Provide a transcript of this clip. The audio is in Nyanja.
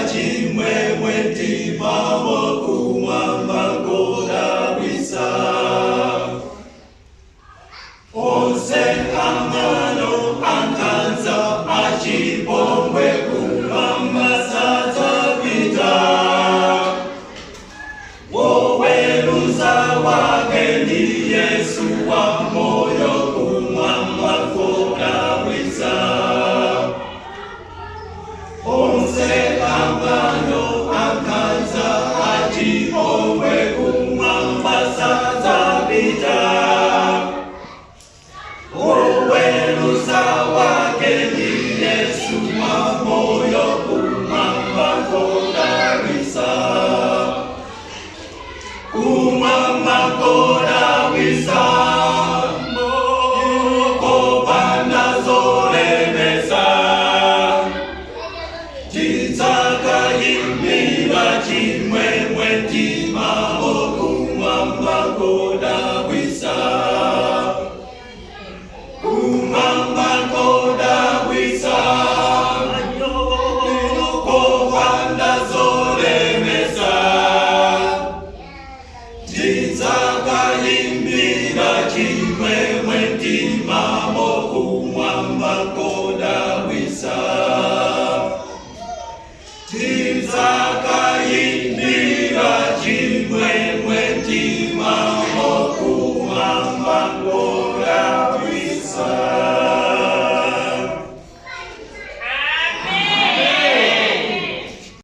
chimwemwe timamo kumwamba kodabwitsa. Onse angano ankhanza achipongwe kumwamba sadzapita. Woweruza wake ndi Yesu wa moyo kumwamba kodabwitsa. Onse angano ankhanza achipongwe kumwamba sadzapita. Woweruza wake ndi Yesu wa moyo kumwamba kodabwitsa. Kumwamba kodabwitsa, kopanda zolemesa. Tidzakayimbira chimwemwe timamo